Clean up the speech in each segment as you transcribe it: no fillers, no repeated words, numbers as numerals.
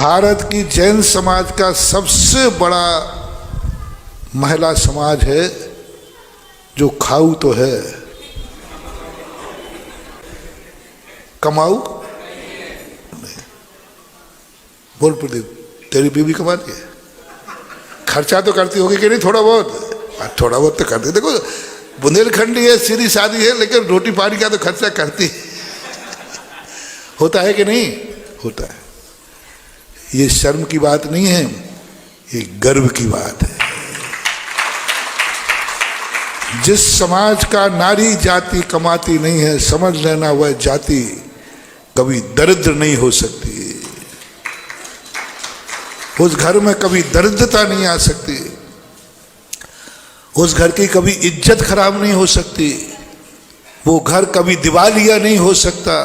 भारत की जैन समाज का सबसे बड़ा महिला समाज है, जो खाऊ तो है, कमाऊ नहीं। बोल प्रदीप, तेरी बीवी कमाती है, खर्चा तो करती होगी कि नहीं? थोड़ा बहुत, थोड़ा बहुत तो करती। देखो बुंदेलखंडी है, सीधी सादी है, लेकिन रोटी पानी का तो खर्चा करती होता है कि नहीं? होता है। ये शर्म की बात नहीं है, ये गर्व की बात है। जिस समाज का नारी जाति कमाती नहीं है, समझ लेना वह जाति कभी दरिद्र नहीं हो सकती। उस घर में कभी दरिद्रता नहीं आ सकती, उस घर की कभी इज्जत खराब नहीं हो सकती, वो घर कभी दिवालिया नहीं हो सकता,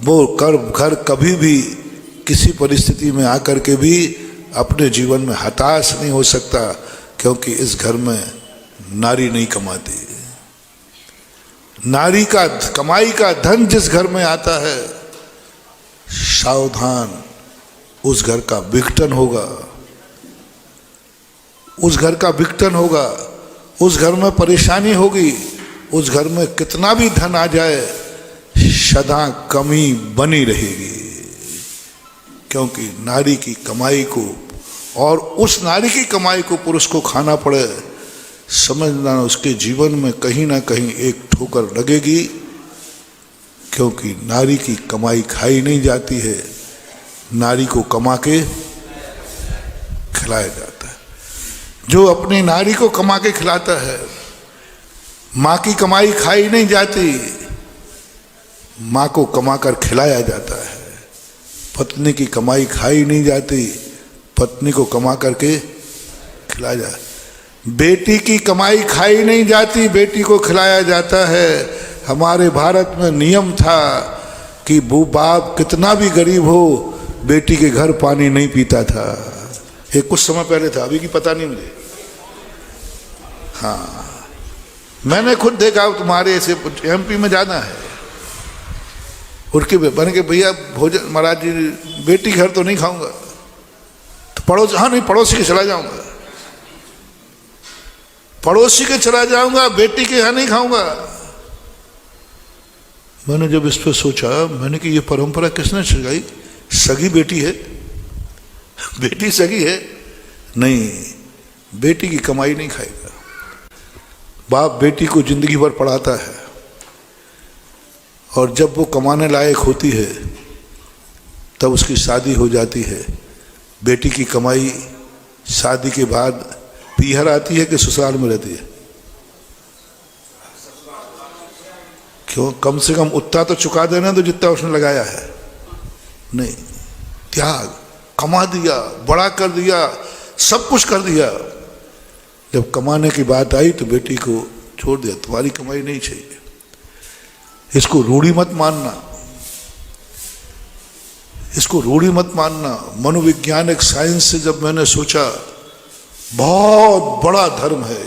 वो घर कभी भी किसी परिस्थिति में आकर के भी अपने जीवन में हताश नहीं हो सकता, क्योंकि इस घर में नारी नहीं कमाती। नारी का कमाई का धन जिस घर में आता है, सावधान, उस घर का विघटन होगा, उस घर का विघटन होगा, उस घर में परेशानी होगी। उस घर में कितना भी धन आ जाए, सदा कमी बनी रहेगी, क्योंकि नारी की कमाई को, और उस नारी की कमाई को पुरुष को खाना पड़े, समझना उसके जीवन में कहीं ना कहीं एक ठोकर लगेगी, क्योंकि नारी की कमाई खाई नहीं जाती है, नारी को कमा के खिलाया जाता है। जो अपनी नारी को कमा के खिलाता है, माँ की कमाई खाई नहीं जाती, माँ को कमा कर खिलाया जाता है। पत्नी की कमाई खाई नहीं जाती, पत्नी को कमा करके खिलाया जाता है। बेटी की कमाई खाई नहीं जाती, बेटी को खिलाया जाता है। हमारे भारत में नियम था कि वो बाप कितना भी गरीब हो, बेटी के घर पानी नहीं पीता था। ये कुछ समय पहले था, अभी की पता नहीं मुझे। हाँ, मैंने खुद देखा। तुम्हारे ऐसे एमपी में जाना है, उठ के बन के, भैया भोजन, महाराज जी बेटी घर तो नहीं खाऊंगा, तो पड़ोस, हाँ नहीं, पड़ोसी के चला जाऊंगा, पड़ोसी के चला जाऊंगा, बेटी के यहाँ नहीं खाऊंगा। मैंने जब इस पर सोचा, मैंने कि ये परंपरा किसने सिखाई? सगी बेटी है, बेटी सगी है? नहीं, बेटी की कमाई नहीं खाएगा। बाप बेटी को जिंदगी भर पढ़ाता है, और जब वो कमाने लायक होती है तब उसकी शादी हो जाती है। बेटी की कमाई शादी के बाद पीहर आती है कि ससुराल में रहती है? क्यों? कम से कम उतना तो चुका देना तो जितना उसने लगाया है। नहीं, त्याग, कमा दिया, बड़ा कर दिया, सब कुछ कर दिया। जब कमाने की बात आई तो बेटी को छोड़ दिया, तुम्हारी कमाई नहीं चाहिए। इसको रूढ़ी मत मानना, इसको रूढ़ी मत मानना। मनोवैज्ञानिक साइंस से जब मैंने सोचा, बहुत बड़ा धर्म है,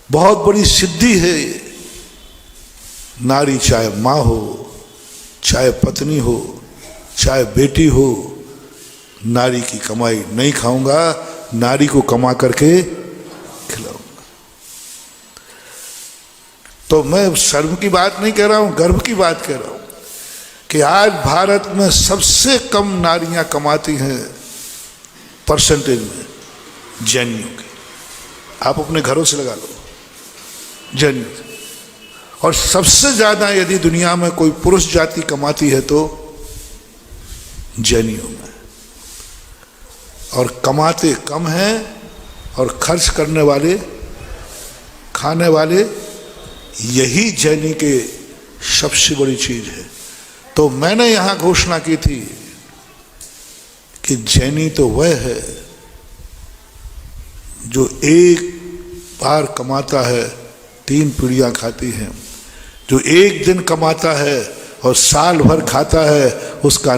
बहुत बड़ी सिद्धि है। नारी चाहे माँ हो, चाहे पत्नी हो, चाहे बेटी हो, नारी की कमाई नहीं खाऊंगा, नारी को कमा करके खिलाऊंगा। तो मैं शर्म की बात नहीं कह रहा हूं, गर्व की बात कह रहा हूं कि आज भारत में सबसे कम नारियां कमाती हैं परसेंटेज में, जैनियों की। आप अपने घरों से लगा लो, जैनियों। और सबसे ज्यादा यदि दुनिया में कोई पुरुष जाति कमाती है तो जैनियों में। और कमाते कम हैं, और खर्च करने वाले, खाने वाले, यही जैनी के सबसे बड़ी चीज है। तो मैंने यहां घोषणा की थी कि जैनी तो वह है जो एक बार कमाता है, 3 पीढ़ियां खाती हैं। जो एक दिन कमाता है और साल भर खाता है, उसका